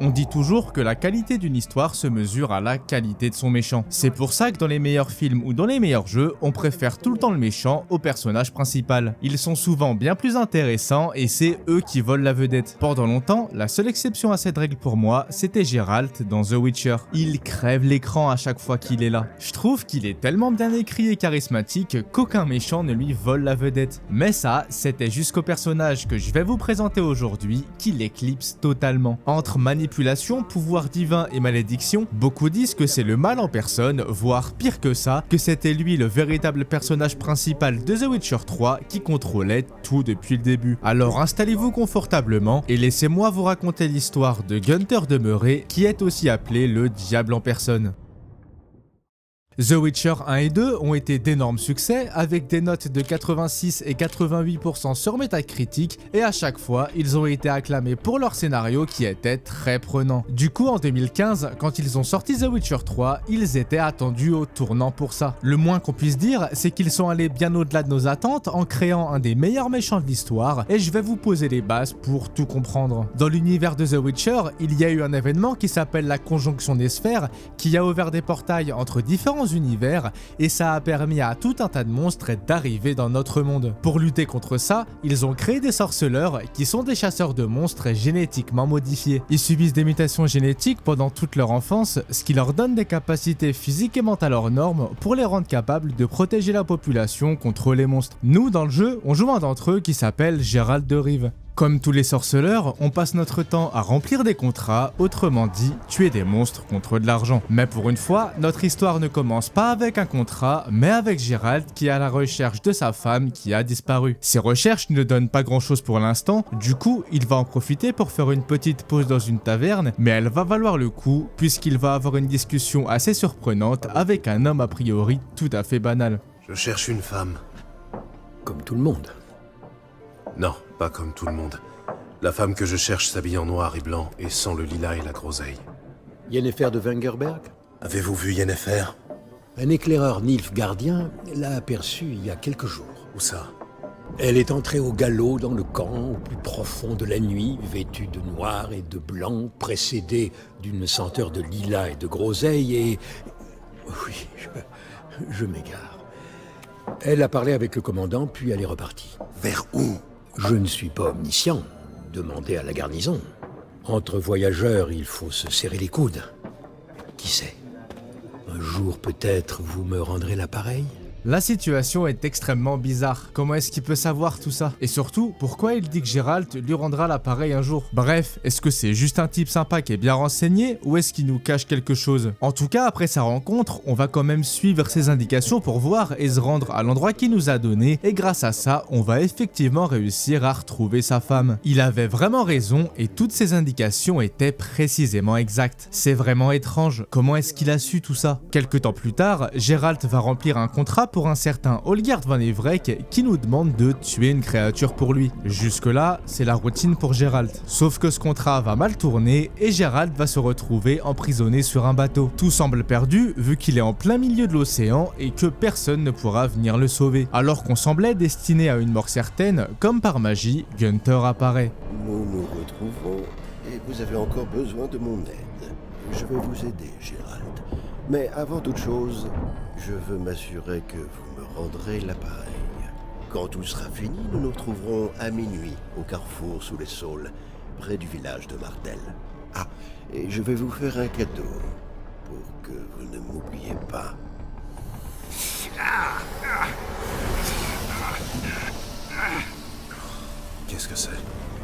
On dit toujours que la qualité d'une histoire se mesure à la qualité de son méchant. C'est pour ça que dans les meilleurs films ou dans les meilleurs jeux, on préfère tout le temps le méchant au personnage principal. Ils sont souvent bien plus intéressants et c'est eux qui volent la vedette. Pendant longtemps, la seule exception à cette règle pour moi, c'était Geralt dans The Witcher. Il crève l'écran à chaque fois qu'il est là. Je trouve qu'il est tellement bien écrit et charismatique qu'aucun méchant ne lui vole la vedette. Mais ça, c'était jusqu'au personnage que je vais vous présenter aujourd'hui qui l'éclipse totalement. Entre manipulation, pouvoir divin et malédiction, beaucoup disent que c'est le mal en personne, voire pire que ça, que c'était lui le véritable personnage principal de The Witcher 3 qui contrôlait tout depuis le début. Alors installez-vous confortablement et laissez-moi vous raconter l'histoire de Gunther de Meuret qui est aussi appelé le diable en personne. The Witcher 1 et 2 ont été d'énormes succès avec des notes de 86 et 88% sur Metacritic et à chaque fois ils ont été acclamés pour leur scénario qui était très prenant. Du coup en 2015 quand ils ont sorti The Witcher 3 ils étaient attendus au tournant pour ça. Le moins qu'on puisse dire c'est qu'ils sont allés bien au-delà de nos attentes en créant un des meilleurs méchants de l'histoire et je vais vous poser les bases pour tout comprendre. Dans l'univers de The Witcher il y a eu un événement qui s'appelle la conjonction des sphères qui a ouvert des portails entre différents univers et ça a permis à tout un tas de monstres d'arriver dans notre monde. Pour lutter contre ça, ils ont créé des sorceleurs qui sont des chasseurs de monstres génétiquement modifiés. Ils subissent des mutations génétiques pendant toute leur enfance, ce qui leur donne des capacités physiques et mentales hors normes pour les rendre capables de protéger la population contre les monstres. Nous, dans le jeu, on joue un d'entre eux qui s'appelle Geralt de Rive. Comme tous les sorceleurs, on passe notre temps à remplir des contrats, autrement dit, tuer des monstres contre de l'argent. Mais pour une fois, notre histoire ne commence pas avec un contrat, mais avec Geralt qui est à la recherche de sa femme qui a disparu. Ses recherches ne donnent pas grand chose pour l'instant, du coup, il va en profiter pour faire une petite pause dans une taverne, mais elle va valoir le coup puisqu'il va avoir une discussion assez surprenante avec un homme a priori tout à fait banal. Je cherche une femme. Comme tout le monde. Non, pas comme tout le monde. La femme que je cherche s'habille en noir et blanc et sent le lilas et la groseille. Yennefer de Wengerberg? Avez-vous vu Yennefer? Un éclaireur nilfgaardien l'a aperçue il y a quelques jours. Où ça? Elle est entrée au galop dans le camp au plus profond de la nuit, vêtue de noir et de blanc, précédée d'une senteur de lilas et de groseille et... Oui, je m'égare. Elle a parlé avec le commandant, puis elle est repartie. Vers où? Je ne suis pas omniscient. Demandez à la garnison. Entre voyageurs, il faut se serrer les coudes. Qui sait? Un jour, peut-être, vous me rendrez l'appareil? La situation est extrêmement bizarre. Comment est-ce qu'il peut savoir tout ça? Et surtout, pourquoi il dit que Geralt lui rendra l'appareil un jour? Bref, est-ce que c'est juste un type sympa qui est bien renseigné ou est-ce qu'il nous cache quelque chose? En tout cas, après sa rencontre, on va quand même suivre ses indications pour voir et se rendre à l'endroit qu'il nous a donné et grâce à ça, on va effectivement réussir à retrouver sa femme. Il avait vraiment raison et toutes ses indications étaient précisément exactes. C'est vraiment étrange. Comment est-ce qu'il a su tout ça? Quelques temps plus tard, Geralt va remplir un contrat pour un certain Olgierd van Everec qui nous demande de tuer une créature pour lui. Jusque-là, c'est la routine pour Geralt. Sauf que ce contrat va mal tourner et Geralt va se retrouver emprisonné sur un bateau. Tout semble perdu vu qu'il est en plein milieu de l'océan et que personne ne pourra venir le sauver. Alors qu'on semblait destiné à une mort certaine, comme par magie, Gunther apparaît. Nous nous retrouvons et vous avez encore besoin de mon aide. Je vais vous aider, Geralt. Mais avant toute chose, je veux m'assurer que vous me rendrez l'appareil. Quand tout sera fini, nous nous retrouverons à minuit au carrefour sous les saules, près du village de Martel. Ah, et je vais vous faire un cadeau pour que vous ne m'oubliez pas. Qu'est-ce que c'est?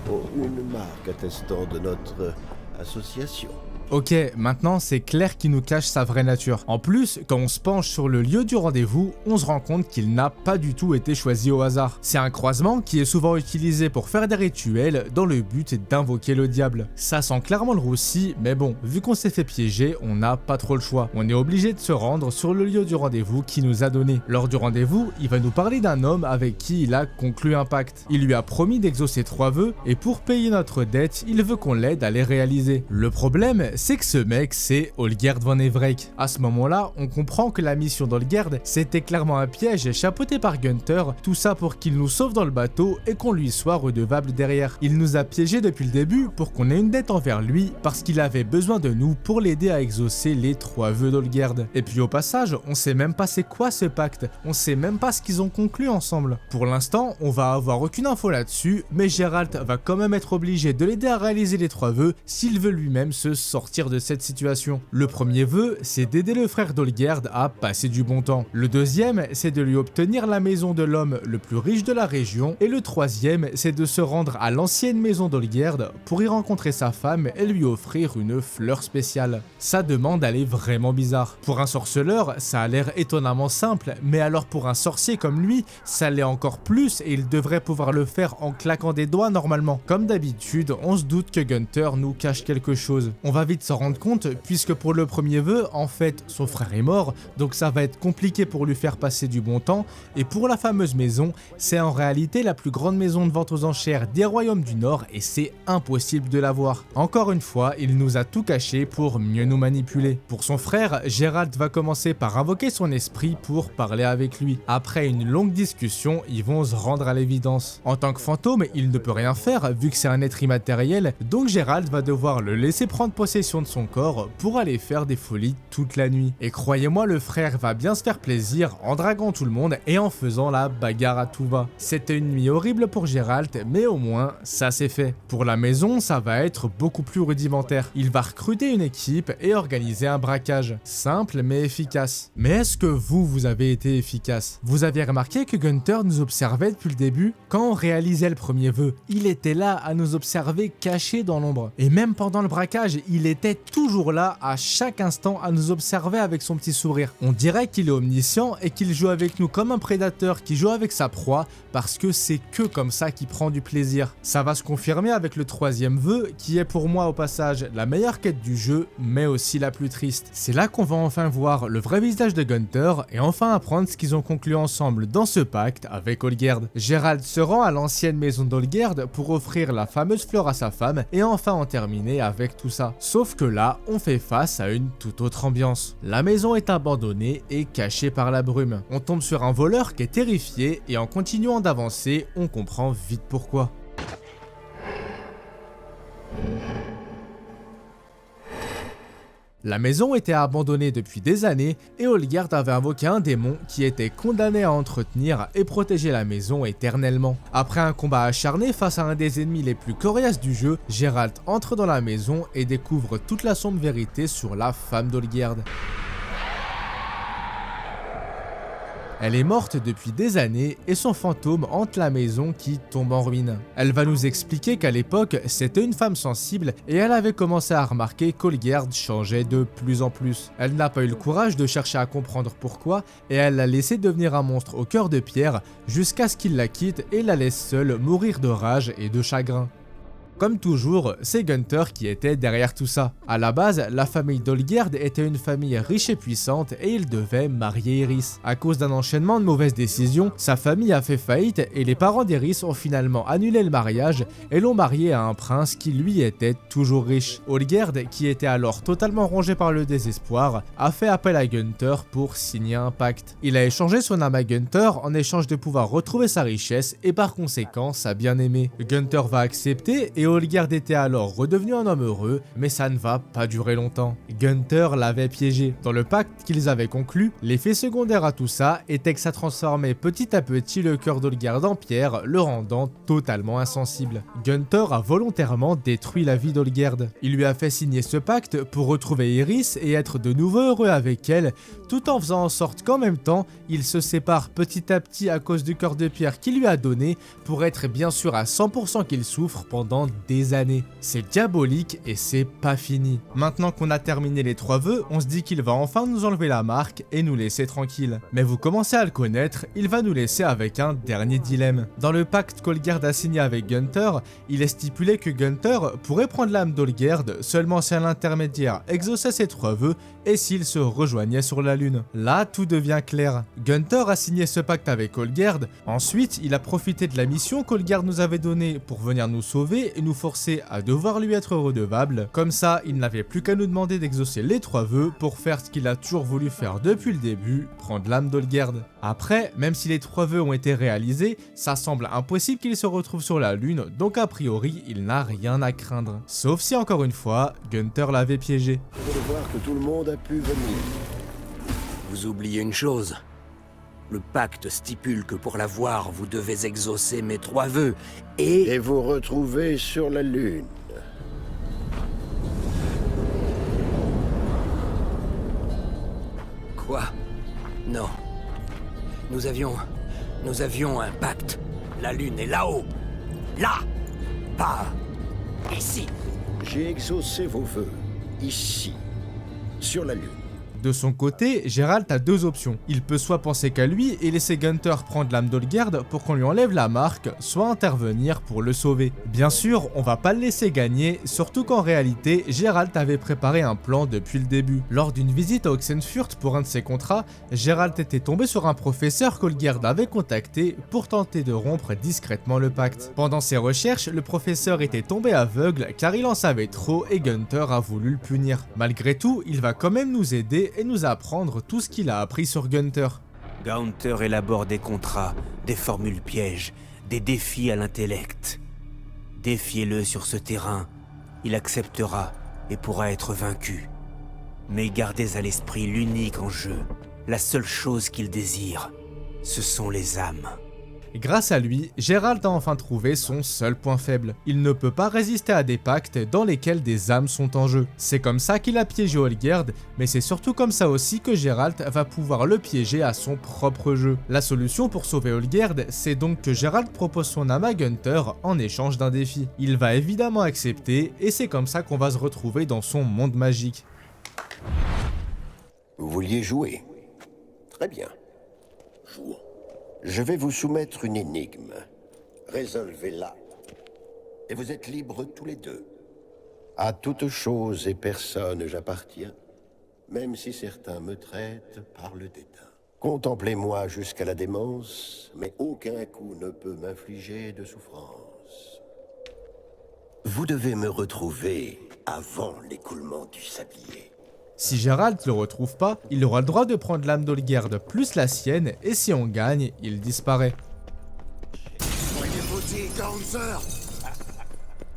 Oh, une marque attestant de notre association. Ok, maintenant c'est Claire qui nous cache sa vraie nature. En plus, quand on se penche sur le lieu du rendez-vous, on se rend compte qu'il n'a pas du tout été choisi au hasard. C'est un croisement qui est souvent utilisé pour faire des rituels dans le but d'invoquer le diable. Ça sent clairement le roussi, mais bon, vu qu'on s'est fait piéger, on n'a pas trop le choix. On est obligé de se rendre sur le lieu du rendez-vous qu'il nous a donné. Lors du rendez-vous, il va nous parler d'un homme avec qui il a conclu un pacte. Il lui a promis d'exaucer 3 vœux, et pour payer notre dette, il veut qu'on l'aide à les réaliser. Le problème, c'est que ce mec, c'est Olgierd von Everec. À ce moment-là, on comprend que la mission d'Olgierd, c'était clairement un piège chapeauté par Gunther, tout ça pour qu'il nous sauve dans le bateau et qu'on lui soit redevable derrière. Il nous a piégés depuis le début pour qu'on ait une dette envers lui, parce qu'il avait besoin de nous pour l'aider à exaucer les 3 vœux d'Olgierd. Et puis au passage, on sait même pas c'est quoi ce pacte, on sait même pas ce qu'ils ont conclu ensemble. Pour l'instant, on va avoir aucune info là-dessus, mais Geralt va quand même être obligé de l'aider à réaliser les 3 vœux s'il veut lui-même se sortir de cette situation. Le premier vœu, c'est d'aider le frère d'Olgierd à passer du bon temps. Le deuxième, c'est de lui obtenir la maison de l'homme le plus riche de la région. Et le troisième, c'est de se rendre à l'ancienne maison d'Olgierd pour y rencontrer sa femme et lui offrir une fleur spéciale. Sa demande, elle est vraiment bizarre. Pour un sorceleur, ça a l'air étonnamment simple, mais alors pour un sorcier comme lui, ça l'est encore plus et il devrait pouvoir le faire en claquant des doigts normalement. Comme d'habitude, on se doute que Gunther nous cache quelque chose. On va vite s'en rendre compte puisque pour le premier vœu, en fait, son frère est mort, donc ça va être compliqué pour lui faire passer du bon temps. Et pour la fameuse maison, c'est en réalité la plus grande maison de vente aux enchères des royaumes du Nord et c'est impossible de l'avoir. Encore une fois, il nous a tout caché pour mieux nous manipuler. Pour son frère, Geralt va commencer par invoquer son esprit pour parler avec lui. Après une longue discussion, ils vont se rendre à l'évidence. En tant que fantôme, il ne peut rien faire vu que c'est un être immatériel, donc Geralt va devoir le laisser prendre possession de son corps pour aller faire des folies toute la nuit. Et croyez-moi, le frère va bien se faire plaisir en draguant tout le monde et en faisant la bagarre à tout va. C'était une nuit horrible pour Geralt, mais au moins, ça c'est fait. Pour la maison, ça va être beaucoup plus rudimentaire. Il va recruter une équipe et organiser un braquage. Simple mais efficace. Mais est-ce que vous avez été efficace? Vous avez remarqué que Gunther nous observait depuis le début? Quand on réalisait le premier vœu, il était là à nous observer cachés dans l'ombre. Et même pendant le braquage, il était toujours là à chaque instant à nous observer avec son petit sourire. On dirait qu'il est omniscient et qu'il joue avec nous comme un prédateur qui joue avec sa proie parce que c'est que comme ça qu'il prend du plaisir. Ça va se confirmer avec le troisième vœu qui est pour moi au passage la meilleure quête du jeu mais aussi la plus triste. C'est là qu'on va enfin voir le vrai visage de Gunther et enfin apprendre ce qu'ils ont conclu ensemble dans ce pacte avec Olgierd. Geralt se rend à l'ancienne maison d'Olgierd pour offrir la fameuse fleur à sa femme et enfin en terminer avec tout ça. Sauf que là, on fait face à une toute autre ambiance. La maison est abandonnée et cachée par la brume. On tombe sur un voleur qui est terrifié et en continuant d'avancer, on comprend vite pourquoi. La maison était abandonnée depuis des années et Olgierd avait invoqué un démon qui était condamné à entretenir et protéger la maison éternellement. Après un combat acharné face à un des ennemis les plus coriaces du jeu, Geralt entre dans la maison et découvre toute la sombre vérité sur la femme d'Olgierd. Elle est morte depuis des années et son fantôme hante la maison qui tombe en ruine. Elle va nous expliquer qu'à l'époque, c'était une femme sensible et elle avait commencé à remarquer qu'Olgierd changeait de plus en plus. Elle n'a pas eu le courage de chercher à comprendre pourquoi et elle l'a laissé devenir un monstre au cœur de pierre jusqu'à ce qu'il la quitte et la laisse seule mourir de rage et de chagrin. Comme toujours, c'est Gunther qui était derrière tout ça. À la base, la famille d'Olgierd était une famille riche et puissante et il devait marier Iris. À cause d'un enchaînement de mauvaises décisions, sa famille a fait faillite et les parents d'Iris ont finalement annulé le mariage et l'ont marié à un prince qui lui était toujours riche. Olgierd, qui était alors totalement rongé par le désespoir, a fait appel à Gunther pour signer un pacte. Il a échangé son âme à Gunther en échange de pouvoir retrouver sa richesse et par conséquent sa bien-aimée. Gunther va accepter et Olgierd était alors redevenu un homme heureux, mais ça ne va pas durer longtemps. Gunther l'avait piégé. Dans le pacte qu'ils avaient conclu, l'effet secondaire à tout ça était que ça transformait petit à petit le cœur d'Olgierd en pierre, le rendant totalement insensible. Gunther a volontairement détruit la vie d'Olgierd. Il lui a fait signer ce pacte pour retrouver Iris et être de nouveau heureux avec elle, tout en faisant en sorte qu'en même temps, il se sépare petit à petit à cause du cœur de pierre qu'il lui a donné pour être bien sûr à 100% qu'il souffre pendant des années. C'est diabolique et c'est pas fini. Maintenant qu'on a terminé les 3 vœux, on se dit qu'il va enfin nous enlever la marque et nous laisser tranquilles. Mais vous commencez à le connaître, il va nous laisser avec un dernier dilemme. Dans le pacte qu'Olgierd a signé avec Gunther, il est stipulé que Gunther pourrait prendre l'âme d'Olgierd seulement si un intermédiaire exauçait ses 3 vœux et s'il se rejoignait sur la lune. Là, tout devient clair. Gunther a signé ce pacte avec Olgierd, ensuite il a profité de la mission qu'Olgierd nous avait donnée pour venir nous sauver et nous nous forcer à devoir lui être redevable. Comme ça, il n'avait plus qu'à nous demander d'exaucer les 3 vœux pour faire ce qu'il a toujours voulu faire depuis le début, prendre l'âme d'Olgierd. Après, même si les 3 vœux ont été réalisés, ça semble impossible qu'il se retrouve sur la lune, donc a priori, il n'a rien à craindre. Sauf si encore une fois, Gunther l'avait piégé. Je veux voir que tout le monde a pu venir. Vous oubliez une chose. Le pacte stipule que pour l'avoir, vous devez exaucer mes 3 vœux, et... Et vous retrouver sur la Lune. Quoi? Non. Nous avions un pacte. La Lune est là-haut. Là! Pas... ici. J'ai exaucé vos vœux, ici, sur la Lune. De son côté, Geralt a 2 options. Il peut soit penser qu'à lui et laisser Gunther prendre l'âme d'Olgierd pour qu'on lui enlève la marque, soit intervenir pour le sauver. Bien sûr, on va pas le laisser gagner, surtout qu'en réalité, Geralt avait préparé un plan depuis le début. Lors d'une visite à Oxenfurt pour un de ses contrats, Geralt était tombé sur un professeur qu'Olgierd avait contacté pour tenter de rompre discrètement le pacte. Pendant ses recherches, le professeur était tombé aveugle car il en savait trop et Gunther a voulu le punir. Malgré tout, il va quand même nous aider et nous apprendre tout ce qu'il a appris sur Gunther. Gunther élabore des contrats, des formules pièges, des défis à l'intellect. Défiez-le sur ce terrain, il acceptera et pourra être vaincu. Mais gardez à l'esprit l'unique enjeu, la seule chose qu'il désire, ce sont les âmes. Grâce à lui, Geralt a enfin trouvé son seul point faible. Il ne peut pas résister à des pactes dans lesquels des âmes sont en jeu. C'est comme ça qu'il a piégé Olgierd, mais c'est surtout comme ça aussi que Geralt va pouvoir le piéger à son propre jeu. La solution pour sauver Olgierd, c'est donc que Geralt propose son âme à Gunther en échange d'un défi. Il va évidemment accepter, et c'est comme ça qu'on va se retrouver dans son monde magique. Vous vouliez jouer? Très bien. Jouons. Je vais vous soumettre une énigme. Résolvez-la. Et vous êtes libres tous les deux. À toute chose et personne j'appartiens, même si certains me traitent par le dédain. Contemplez-moi jusqu'à la démence, mais aucun coup ne peut m'infliger de souffrance. Vous devez me retrouver avant l'écoulement du sablier. Si Geralt le retrouve pas, il aura le droit de prendre l'âme d'Olgierd plus la sienne, et si on gagne, il disparaît. Soyez maudits, Gunther.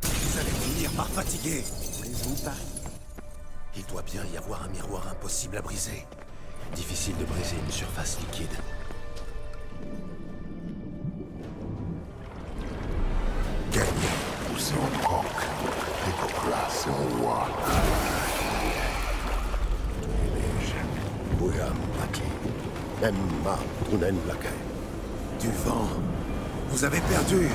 Vous allez finir par fatiguer. Voulez-vous parier? Il doit bien y avoir un miroir impossible à briser. Difficile de briser une surface liquide. Gagner. Poussé en croque, décoplace en roi. Du vent. Vous avez perdu.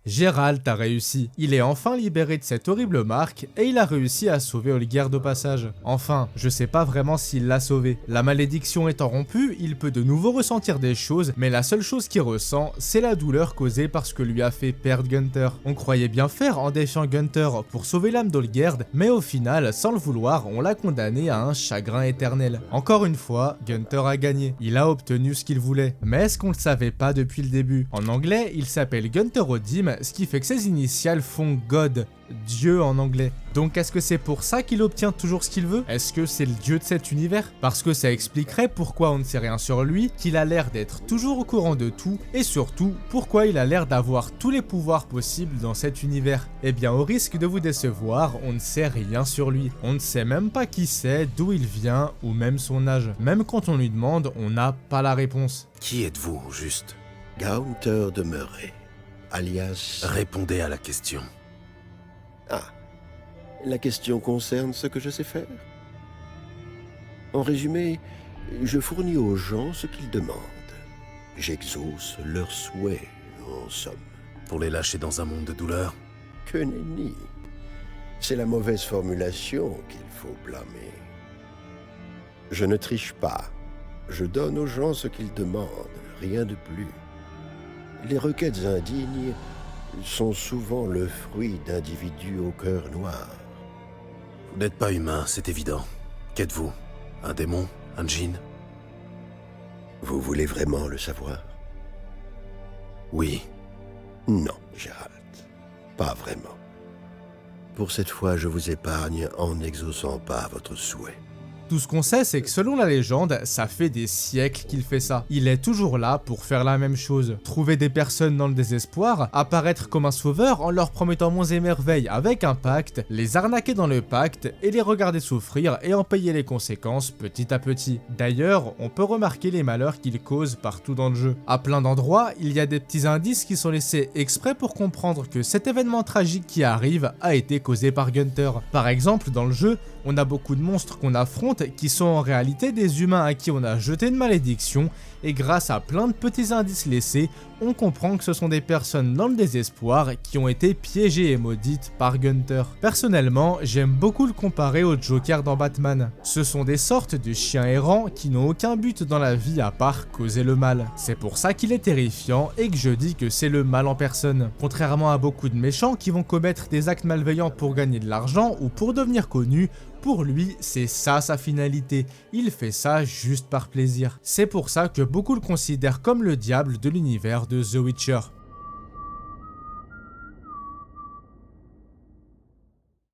Geralt a réussi. Il est enfin libéré de cette horrible marque et il a réussi à sauver Olgierd au passage. Enfin, je sais pas vraiment s'il l'a sauvé. La malédiction étant rompue, il peut de nouveau ressentir des choses, mais la seule chose qu'il ressent, c'est la douleur causée par ce que lui a fait perdre Gunther. On croyait bien faire en défiant Gunther pour sauver l'âme d'Olgierd, mais au final, sans le vouloir, on l'a condamné à un chagrin éternel. Encore une fois, Gunther a gagné. Il a obtenu ce qu'il voulait. Mais est-ce qu'on le savait pas depuis le début? En anglais, il s'appelle Gunther Odim, ce qui fait que ses initiales font God, Dieu en anglais. Donc est-ce que c'est pour ça qu'il obtient toujours ce qu'il veut? Est-ce que c'est le dieu de cet univers? Parce que ça expliquerait pourquoi on ne sait rien sur lui, qu'il a l'air d'être toujours au courant de tout, et surtout, pourquoi il a l'air d'avoir tous les pouvoirs possibles dans cet univers. Eh bien au risque de vous décevoir, on ne sait rien sur lui. On ne sait même pas qui c'est, d'où il vient, ou même son âge. Même quand on lui demande, on n'a pas la réponse. Qui êtes-vous, au juste? Gunther de Murray, alias... Répondez à la question. Ah, la question concerne ce que je sais faire. En résumé, je fournis aux gens ce qu'ils demandent. J'exauce leurs souhaits, en somme. Pour les lâcher dans un monde de douleur? Que nenni. C'est la mauvaise formulation qu'il faut blâmer. Je ne triche pas. Je donne aux gens ce qu'ils demandent, rien de plus. Les requêtes indignes sont souvent le fruit d'individus au cœur noir. Vous n'êtes pas humain, c'est évident. Qu'êtes-vous? Un démon? Un djinn? Vous voulez vraiment le savoir? Oui. Non, Gérald. Pas vraiment. Pour cette fois, je vous épargne en n'exaucant pas votre souhait. Tout ce qu'on sait, c'est que selon la légende, ça fait des siècles qu'il fait ça. Il est toujours là pour faire la même chose. Trouver des personnes dans le désespoir, apparaître comme un sauveur en leur promettant monts et merveilles avec un pacte, les arnaquer dans le pacte et les regarder souffrir et en payer les conséquences petit à petit. D'ailleurs, on peut remarquer les malheurs qu'il cause partout dans le jeu. À plein d'endroits, il y a des petits indices qui sont laissés exprès pour comprendre que cet événement tragique qui arrive a été causé par Gunther. Par exemple, dans le jeu, on a beaucoup de monstres qu'on affronte qui sont en réalité des humains à qui on a jeté une malédiction, et grâce à plein de petits indices laissés, on comprend que ce sont des personnes dans le désespoir qui ont été piégées et maudites par Gunther. Personnellement, j'aime beaucoup le comparer au Joker dans Batman. Ce sont des sortes de chiens errants qui n'ont aucun but dans la vie à part causer le mal. C'est pour ça qu'il est terrifiant et que je dis que c'est le mal en personne. Contrairement à beaucoup de méchants qui vont commettre des actes malveillants pour gagner de l'argent ou pour devenir connus, pour lui, c'est ça sa finalité. Il fait ça juste par plaisir. C'est pour ça que beaucoup le considèrent comme le diable de l'univers de The Witcher.